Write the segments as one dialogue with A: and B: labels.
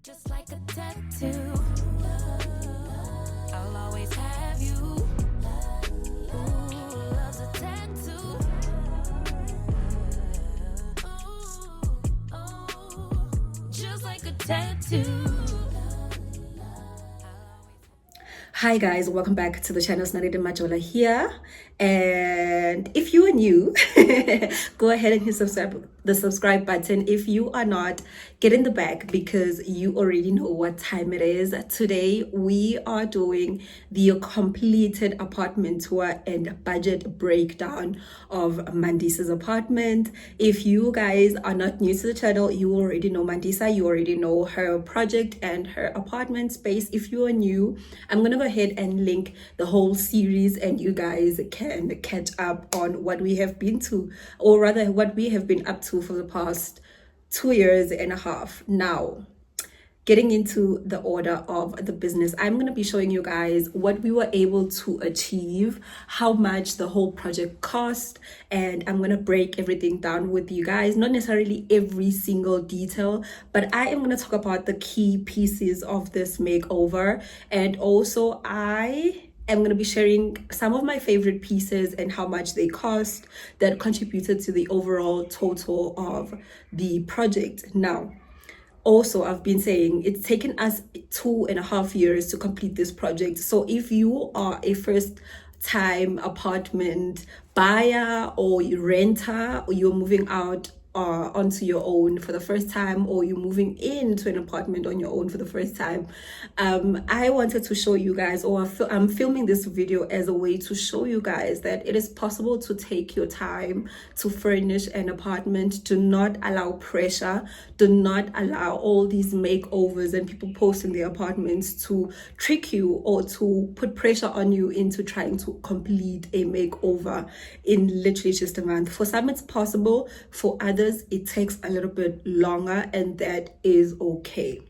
A: Just like a tattoo, I'll always have you. Ooh, love's a tattoo. Just like a tattoo.
B: Hi guys, welcome back to the channel. It's Naledi Majola here, and if you are new, go ahead and hit the subscribe button. If you are not, get in the back because you already know what time it is. Today we are doing the completed apartment tour and budget breakdown of Mandisa's apartment. If you guys are not new to the channel, you already know Mandisa, you already know her project and her apartment space. If you are new, I'm gonna go ahead and link the whole series and you guys can catch up on what we have been to, or rather what we have been up to for the past 2.5 years. Now, getting into the order of the business, I'm going to be showing you guys what we were able to achieve, how much the whole project cost, and I'm going to break everything down with you guys. Not necessarily every single detail, but I am going to talk about the key pieces of this makeover, and also I am going to be sharing some of my favorite pieces and how much they cost that contributed to the overall total of the project. Now, also, I've been saying it's taken us 2.5 years to complete this project. So if you are a first time apartment buyer or you renter, or you're moving out onto your own for the first time, or you're moving into an apartment on your own for the first time, I wanted to show you guys, or I'm filming this video as a way to show you guys that it is possible to take your time to furnish an apartment. Do not allow pressure, do not allow all these makeovers and people posting their apartments to trick you or to put pressure on you into trying to complete a makeover in literally just a month. For some it's possible, for others it takes a little bit longer, and that is okay.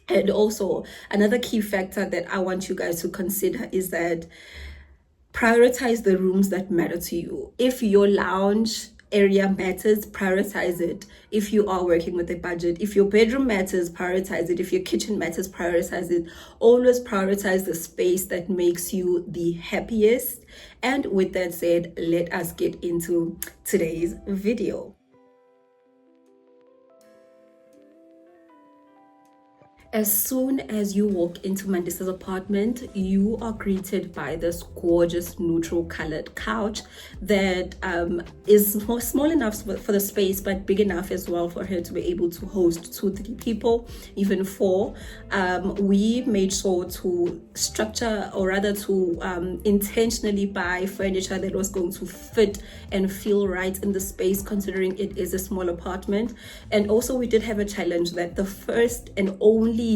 B: And also, another key factor that I want you guys to consider is that prioritize the rooms that matter to you. If your lounge area matters, prioritize it. If you are working with a budget, if your bedroom matters, prioritize it. If your kitchen matters, prioritize it. Always prioritize the space that makes you the happiest. And with that said, let us get into today's video. As soon as you walk into Mandisa's apartment, you are greeted by this gorgeous neutral colored couch that is small enough for the space, but big enough as well for her to be able to host 2-3 people, even 4. We made sure to structure, or rather to intentionally buy furniture that was going to fit and feel right in the space, considering it is a small apartment. And also we did have a challenge that the first and only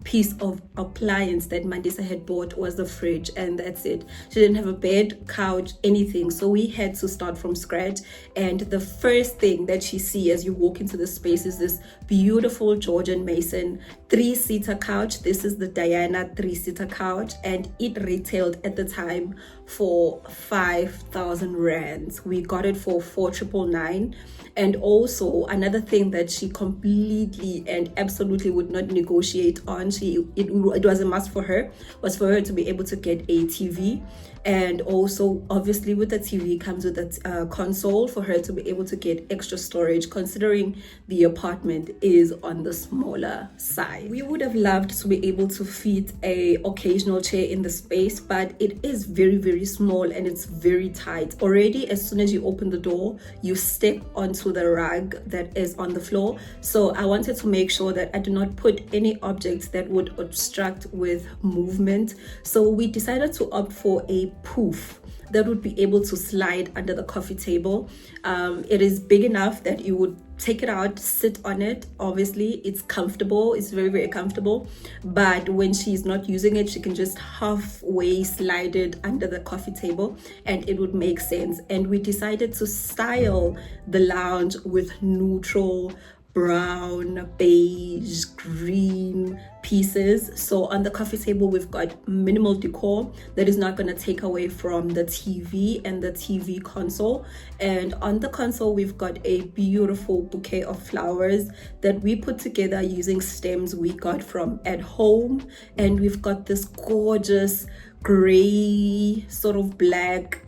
B: piece of appliance that Mandisa had bought was the fridge, and that's it. She didn't have a bed, couch, anything, so we had to start from scratch. And the first thing that you see as you walk into the space is this beautiful Georgian Mason 3-seater couch. This is the Diana 3-seater couch, and it retailed at the time for 5,000 rands. We got it for 4,999. And also another thing that she completely and absolutely would not negotiate on, it was a must for her, was for her to be able to get a TV. And also obviously with the TV comes with a console for her to be able to get extra storage, considering the apartment is on the smaller side. We would have loved to be able to fit a occasional chair in the space, but it is very, very small and it's very tight. Already as soon as you open the door, you step onto the rug that is on the floor. So I wanted to make sure that I do not put any objects that would obstruct with movement. So we decided to opt for a poof that would be able to slide under the coffee table. It is big enough that you would take it out, sit on it. Obviously it's comfortable, it's very, very comfortable, but when she's not using it, she can just halfway slide it under the coffee table and it would make sense. And we decided to style the lounge with neutral brown, beige, green, using pieces. So on the coffee table, we've got minimal decor that is not going to take away from the TV and the TV console. And on the console, we've got a beautiful bouquet of flowers that we put together using stems we got from at home. And we've got this gorgeous gray sort of black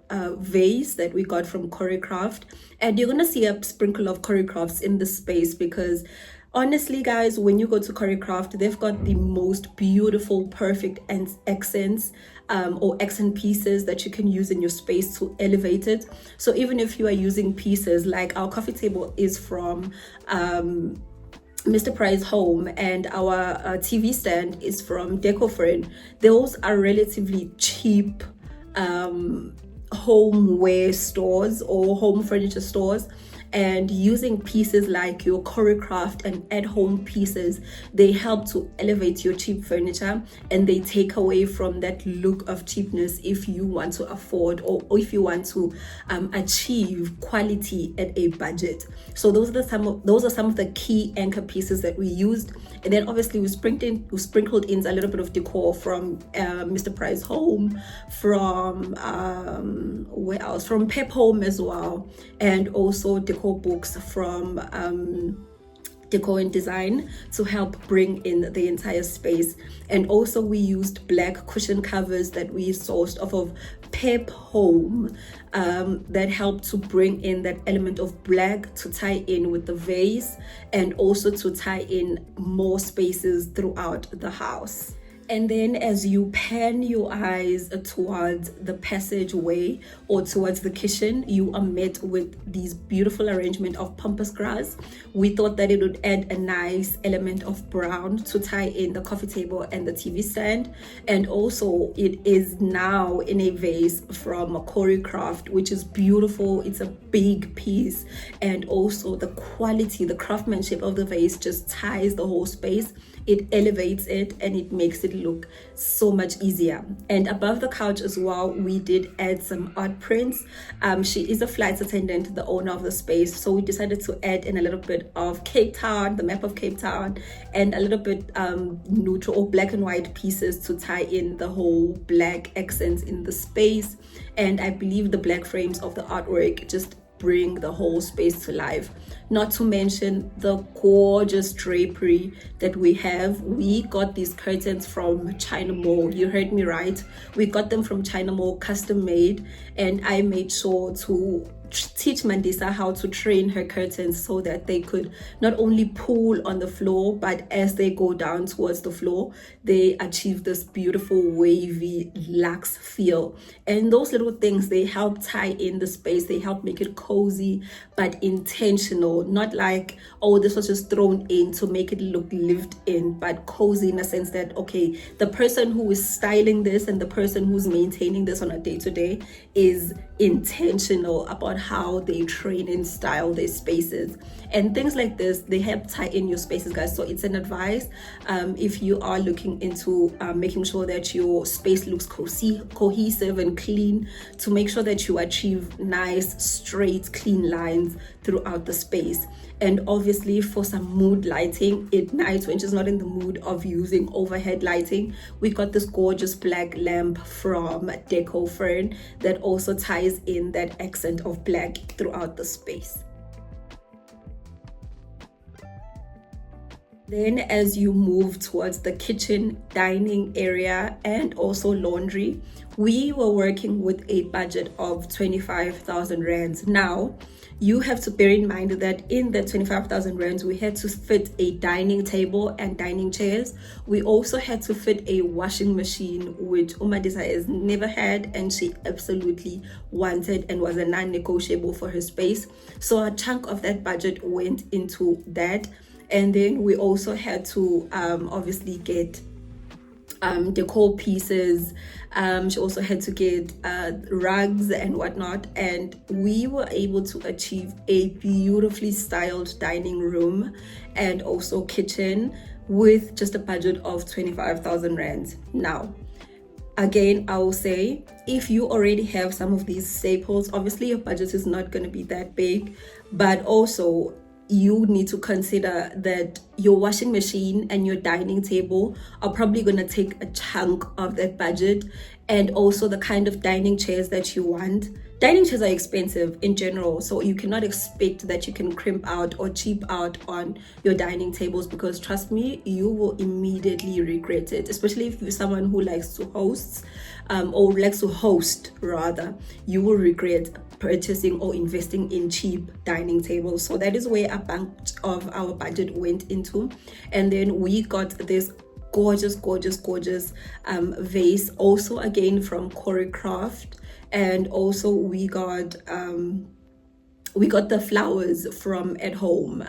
B: vase that we got from Choreographed, and you're gonna see a sprinkle of Choreografts in this space because honestly guys, when you go to Choreographed, they've got the most beautiful perfect accents or accent pieces that you can use in your space to elevate it. So even if you are using pieces like our coffee table is from Mr. Price Home, and our TV stand is from Decor, those are relatively cheap homeware stores or home furniture stores. And using pieces like your Choreographed and at-home pieces, they help to elevate your cheap furniture, and they take away from that look of cheapness if you want to afford or if you want to achieve quality at a budget. So those are some of the key anchor pieces that we used. And then obviously we sprinkled in a little bit of decor from Mr. Price Home, from where else? From Pep Home as well, and also decor books from Decor and Design to help bring in the entire space. And also we used black cushion covers that we sourced off of Pep Home that helped to bring in that element of black to tie in with the vase and also to tie in more spaces throughout the house. And then as you pan your eyes towards the passageway or towards the kitchen, you are met with these beautiful arrangement of pampas grass. We thought that it would add a nice element of brown to tie in the coffee table and the TV stand. And also it is now in a vase from Choreographed, which is beautiful. It's a big piece, and also the quality, the craftsmanship of the vase just ties the whole space. It elevates it and it makes it look so much easier. And above the couch as well, we did add some art prints. She is a flight attendant, the owner of the space, so we decided to add in a little bit of Cape Town, the map of Cape Town, and a little bit neutral or black and white pieces to tie in the whole black accents in the space. And I believe the black frames of the artwork just bring the whole space to life. Not to mention the gorgeous drapery that we have. We got these curtains from China Mall. You heard me right. We got them from China Mall, custom made, and I made sure to teach Mandisa how to train her curtains so that they could not only pull on the floor, but as they go down towards the floor, they achieve this beautiful wavy luxe feel. And those little things, they help tie in the space, they help make it cozy but intentional, not like, oh, this was just thrown in to make it look lived in, but cozy in a sense that, okay, the person who is styling this and the person who's maintaining this on a day-to-day is intentional about how they train and style their spaces. And things like this, they help tie in your spaces, guys. So it's an advice if you are looking into making sure that your space looks cohesive and clean, to make sure that you achieve nice straight clean lines throughout the space. And obviously for some mood lighting at night when she's not in the mood of using overhead lighting, we got this gorgeous black lamp from Decor that also ties in that accent of black throughout the space. Then as you move towards the kitchen, dining area, and also laundry, we were working with a budget of 25,000 rands. Now, you have to bear in mind that in the 25,000 rands, we had to fit a dining table and dining chairs. We also had to fit a washing machine, which Mandisa has never had, and she absolutely wanted and was a non-negotiable for her space. So a chunk of that budget went into that. And then we also had to obviously get decor pieces. She also had to get rugs and whatnot, and we were able to achieve a beautifully styled dining room and also kitchen with just a budget of 25,000 rands. Now, again, I will say, if you already have some of these staples, obviously your budget is not going to be that big, but also you need to consider that your washing machine and your dining table are probably going to take a chunk of that budget, and also the kind of dining chairs that you want. Dining chairs are expensive in general, so you cannot expect that you can crimp out or cheap out on your dining tables, because trust me, you will immediately regret it, especially if you're someone who likes to host, or likes to host rather. You will regret purchasing or investing in cheap dining tables. So that is where a bunch of our budget went into. And then we got this gorgeous vase, also again from Choreographed. And also we got the flowers from at home,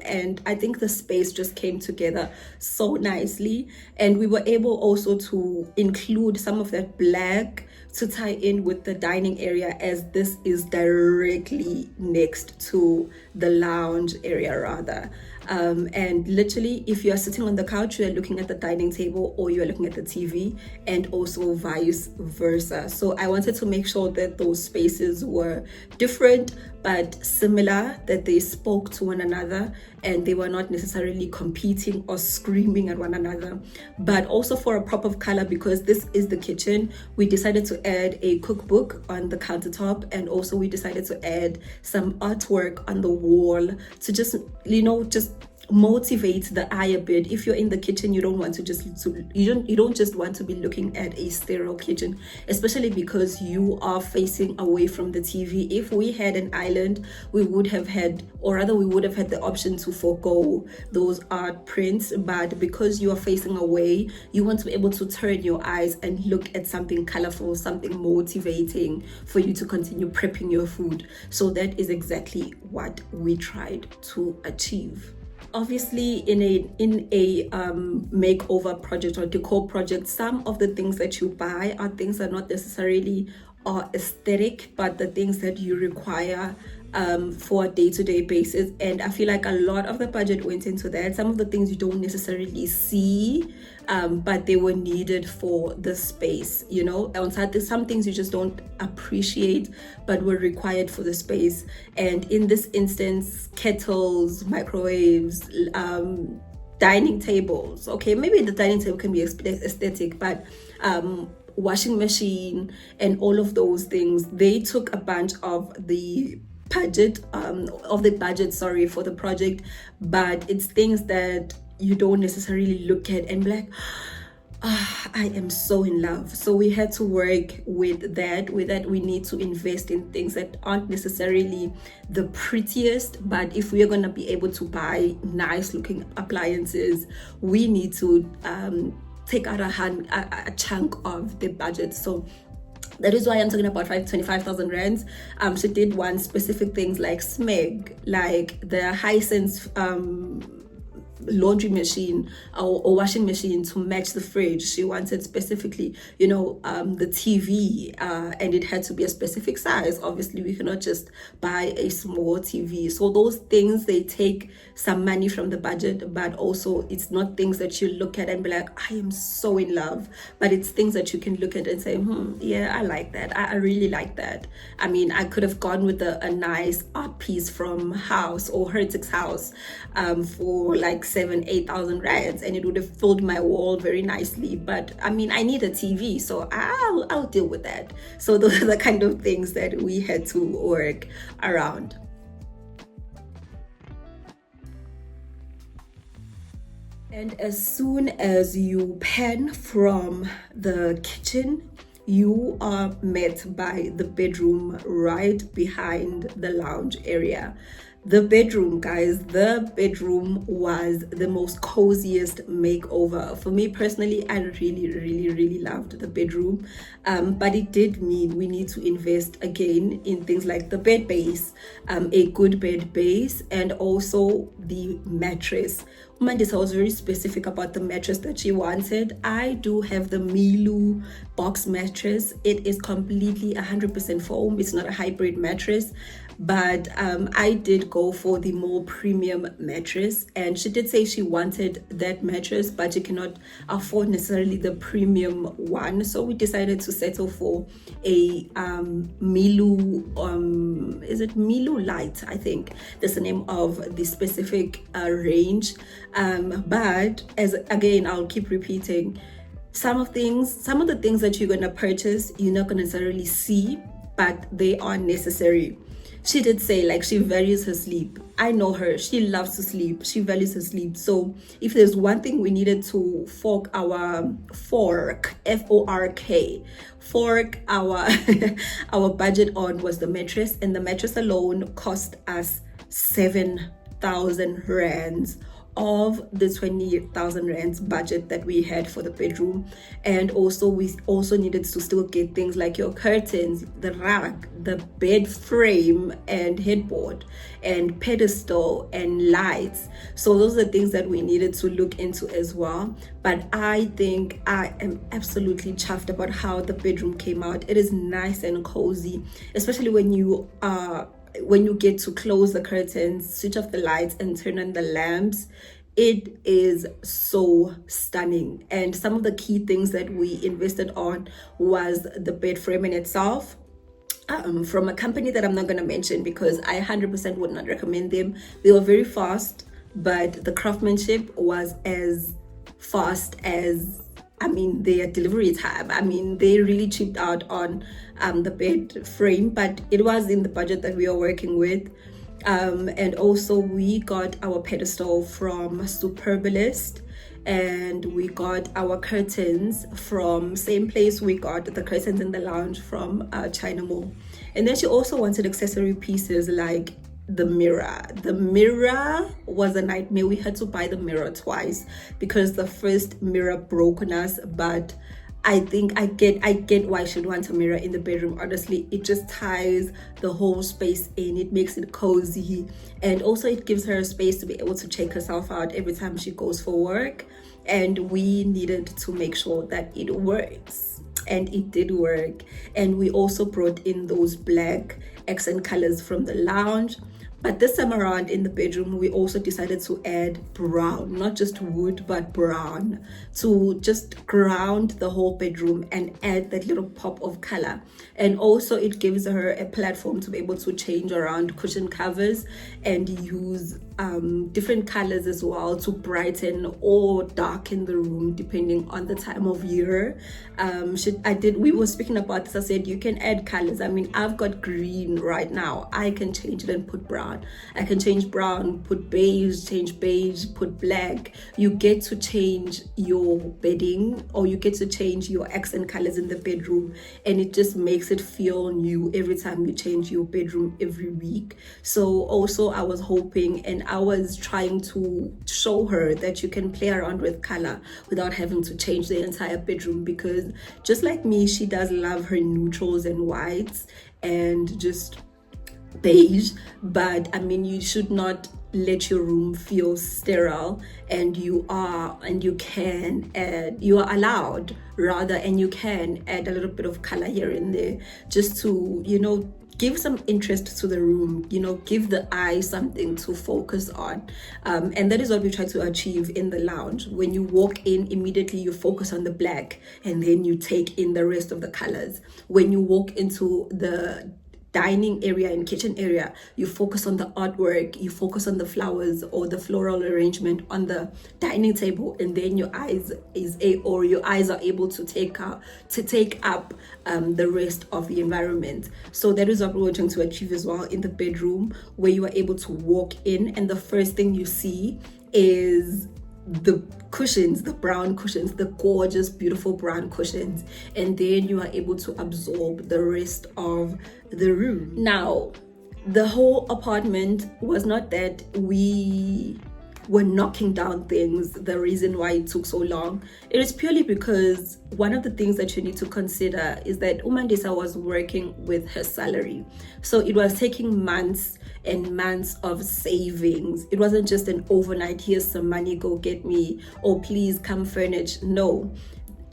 B: and I think the space just came together so nicely. And we were able also to include some of that black to tie in with the dining area, as this is directly next to the lounge area rather. And literally, if you are sitting on the couch, you are looking at the dining table, or you are looking at the TV, and also vice versa. So I wanted to make sure that those spaces were different but similar, that they spoke to one another and they were not necessarily competing or screaming at one another. But also for a pop of color, because this is the kitchen, we decided to add a cookbook on the countertop, and also we decided to add some artwork on the wall to just, just motivate the eye a bit. If you're in the kitchen, you don't want to you don't just want to be looking at a sterile kitchen, especially because you are facing away from the TV. If we had an island, we would have had the option to forego those art prints, but because you are facing away, you want to be able to turn your eyes and look at something colorful, something motivating for you to continue prepping your food. So that is exactly what we tried to achieve. Obviously, in a makeover project or decor project, some of the things that you buy are things that not necessarily are aesthetic, but the things that you require for a day-to-day basis. And I feel like a lot of the budget went into that. Some of the things you don't necessarily see, but they were needed for the space, outside there's some things you just don't appreciate but were required for the space. And in this instance, kettles, microwaves, dining tables. Okay, maybe the dining table can be aesthetic, but washing machine and all of those things, they took a bunch of the budget for the project. But it's things that you don't necessarily look at and be like, I am so in love. So we had to work with that. We need to invest in things that aren't necessarily the prettiest, but if we are going to be able to buy nice looking appliances, we need to take out a chunk of the budget. So that is why I'm talking about 25,000 rands. She did one specific things like SMEG, like the Hisense laundry machine or washing machine to match the fridge. She wanted specifically, the TV, and it had to be a specific size. Obviously, we cannot just buy a small TV. So those things, they take some money from the budget, but also it's not things that you look at and be like, I am so in love, but it's things that you can look at and say, yeah, I like that. I really like that. I mean, I could have gone with a nice art piece from House or Hertig's House for like 7,000-8,000 rands, and it would have filled my wall very nicely. But I mean, I need a TV, so I'll deal with that. So those are the kind of things that we had to work around. And as soon as you pan from the kitchen, you are met by the bedroom right behind the lounge area. The bedroom, guys, the bedroom was the most coziest makeover. For me personally, I really loved the bedroom. But it did mean we need to invest again in things like the bed base, a good bed base, and also the mattress. Mandisa was very specific about the mattress that she wanted. I do have the Milu box mattress. It is completely 100% foam. It's not a hybrid mattress, but I did go for the more premium mattress, and she did say she wanted that mattress, but she cannot afford necessarily the premium one, so we decided to settle for a Milu, is it Milu Light? I think that's the name of the specific range. But as again, I'll keep repeating, some of the things that you're gonna purchase, you're not gonna necessarily see, but they are necessary. She did say, like, she values her sleep. I know her. She loves to sleep. She values her sleep. So if there's one thing we needed to fork F-O-R-K, fork our our budget on, was the mattress. And the mattress alone cost us 7,000 rands of the 20,000 rands budget that we had for the bedroom. And also we also needed to still get things like your curtains, the rug, the bed frame and headboard and pedestal and lights. So those are the things that we needed to look into as well. But I think I am absolutely chuffed about how the bedroom came out. It is nice and cozy, especially when you get to close the curtains, switch off the lights and turn on the lamps. It is so stunning. And some of the key things that we invested on was the bed frame in itself, from a company that I'm not going to mention because I 100% would not recommend them. They were very fast, but the craftsmanship was as fast as, their delivery time. They really chipped out on the bed frame, but it was in the budget that we are working with. And also we got our pedestal from Superbalist, and we got our curtains from same place we got the curtains in the lounge from China Mall. And then she also wanted accessory pieces like the mirror. The mirror was a nightmare. We had to buy the mirror twice because the first mirror broke on us, but I think I get why she'd want a mirror in the bedroom. Honestly, it just ties the whole space in. It makes it cozy, and also it gives her a space to be able to check herself out every time she goes for work. And we needed to make sure that it works, and it did work. And we also brought in those black accent colors from the lounge. But this time around in the bedroom, we also decided to add brown, not just wood, but brown, to just ground the whole bedroom and add that little pop of color. And also it gives her a platform to be able to change around cushion covers and use different colors as well to brighten or darken the room depending on the time of year. We were speaking about this. I said you can add colors. I've got green right now. I can change it and put brown. I can change brown, put beige, change beige, put black. You get to change your bedding, or you get to change your accent colors in the bedroom, and it just makes it feel new every time you change your bedroom every week. So also I was hoping, and I was trying to show her that you can play around with color without having to change the entire bedroom, because just like me, she does love her neutrals and whites and just beige. But you should not let your room feel sterile, and you are allowed rather, and you can add a little bit of color here and there just to give some interest to the room, give the eye something to focus on. And that is what we try to achieve in the lounge. When you walk in, immediately you focus on the black, and then you take in the rest of the colors. When you walk into the dining area and kitchen area, you focus on the artwork, you focus on the flowers or the floral arrangement on the dining table, and then your eyes are able to take up the rest of the environment. So that is what we were trying to achieve as well in the bedroom, where you are able to walk in and the first thing you see is the cushions, the brown cushions, the gorgeous, beautiful brown cushions, and then you are able to absorb the rest of the room. Now, the whole apartment was not that we were knocking down things, the reason why it took so long, it is purely because one of the things that you need to consider is that Mandisa was working with her salary. So it was taking months and months of savings. It wasn't just an overnight, here's some money, go get me, or please come furnish. No.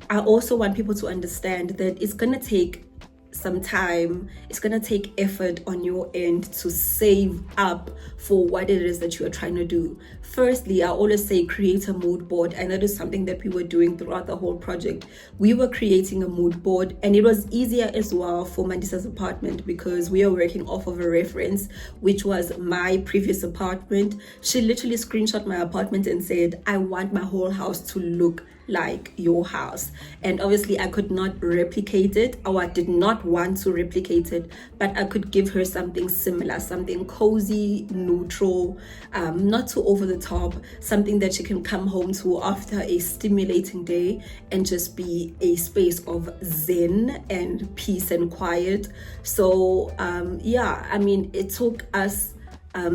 B: I also want people to understand that it's gonna take some time, it's gonna take effort on your end to save up for what it is that you are trying to do. Firstly, I always say create a mood board, and that is something that we were doing throughout the whole project. We were creating a mood board, and it was easier as well for Mandisa's apartment because we are working off of a reference, which was my previous apartment. She literally screenshot my apartment and said, I want my whole house to look like your house. And obviously I could not replicate it, or I did not want to replicate it, but I could give her something similar, something cozy, neutral, not too over the top, something that she can come home to after a stimulating day and just be a space of zen and peace and quiet. So yeah, I mean, it took us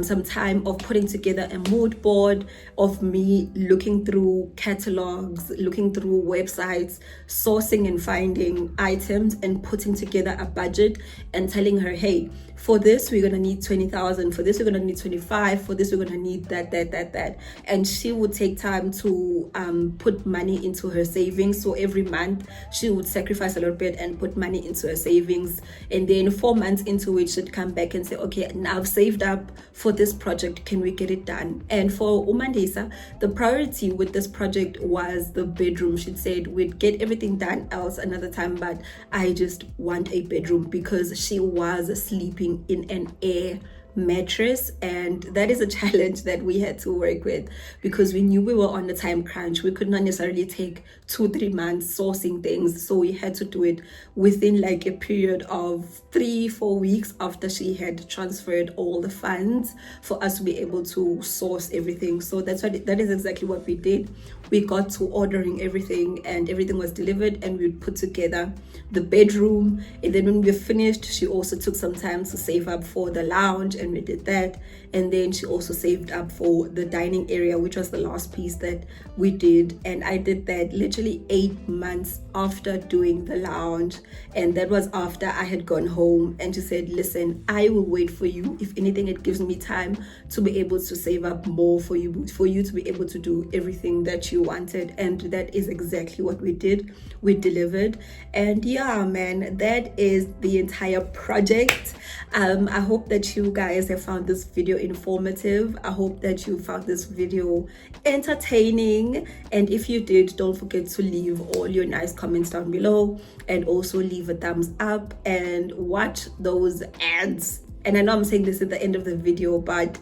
B: some time of putting together a mood board, of me looking through catalogs, looking through websites, sourcing and finding items, and putting together a budget and telling her, hey, for this we're gonna need 20,000, for this we're gonna need 25, for this we're gonna need that. And she would take time to put money into her savings. So every month she would sacrifice a little bit and put money into her savings, and then 4 months into it she'd come back and say, okay, now I've saved up for this project, can we get it done? And for Mandisa, the priority with this project was the bedroom. She said we'd get everything done else another time, but I just want a bedroom, because she was sleeping in an air mattress, and that is a challenge that we had to work with because we knew we were on a time crunch. We could not necessarily take 2-3 months sourcing things, so we had to do it within like a period of 3-4 weeks after she had transferred all the funds for us to be able to source everything. So that is exactly what we did. We got to ordering everything, and everything was delivered, and we put together the bedroom. And then when we finished, she also took some time to save up for the lounge, and we did that. And then she also saved up for the dining area, which was the last piece that we did. And I did that literally 8 months after doing the lounge, and that was after I had gone home. And she said, listen, I will wait for you. If anything, it gives me time to be able to save up more for you to be able to do everything that you wanted. And that is exactly what we did. We delivered. And yeah, man, that is the entire project. I hope that you guys have found this video informative. I hope that you found this video entertaining, and if you did, don't forget to leave all your nice comments down below, and also leave a thumbs up and watch those ads. And I know I'm saying this at the end of the video, but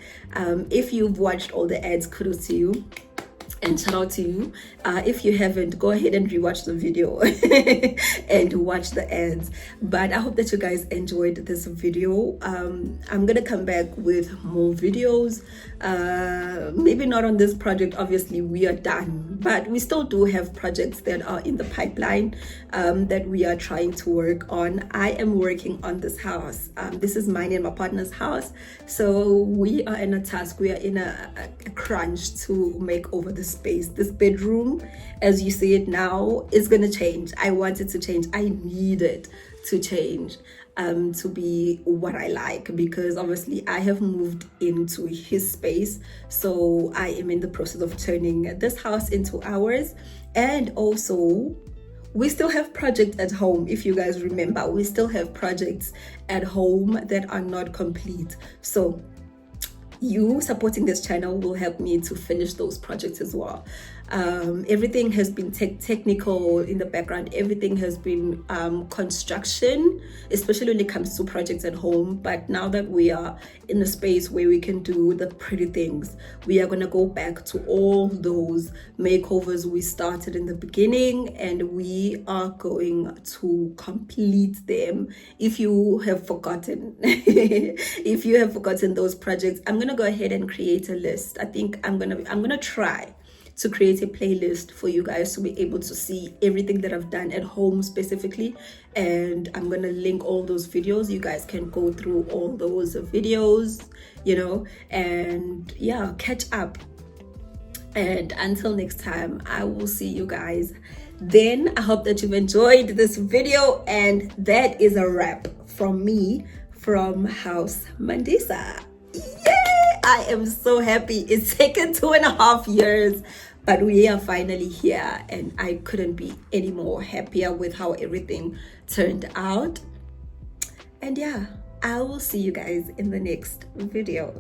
B: if you've watched all the ads, kudos to you and shout out to you. If you haven't, go ahead and rewatch the video and watch the ads. But I hope that you guys enjoyed this video. I'm gonna come back with more videos, maybe not on this project. Obviously we are done, but we still do have projects that are in the pipeline that we are trying to work on. I am working on this house. This is mine and my partner's house, so we are in a task, we are in a crunch to make over the space. This bedroom, as you see it now, is gonna change. I want it to change. I need it to change to be what I like, because obviously I have moved into his space, so I am in the process of turning this house into ours. And also we still have projects at home. If you guys remember, we still have projects at home that are not complete, so you supporting this channel will help me to finish those projects as well. Everything has been technical in the background. Everything has been construction, especially when it comes to projects at home. But now that we are in a space where we can do the pretty things, we are going to go back to all those makeovers we started in the beginning, and we are going to complete them. If you have forgotten if you have forgotten those projects, I'm going to go ahead and create a list. I think I'm gonna try to create a playlist for you guys to be able to see everything that I've done at home specifically, and I'm gonna link all those videos. You guys can go through all those videos, you know, and yeah, catch up And until next time, I will see you guys then. I hope that you've enjoyed this video, and that is a wrap from me from House Mandisa. Yay! I am so happy. It's taken 2.5 years, but we are finally here, and I couldn't be any more happier with how everything turned out. And yeah, I will see you guys in the next video.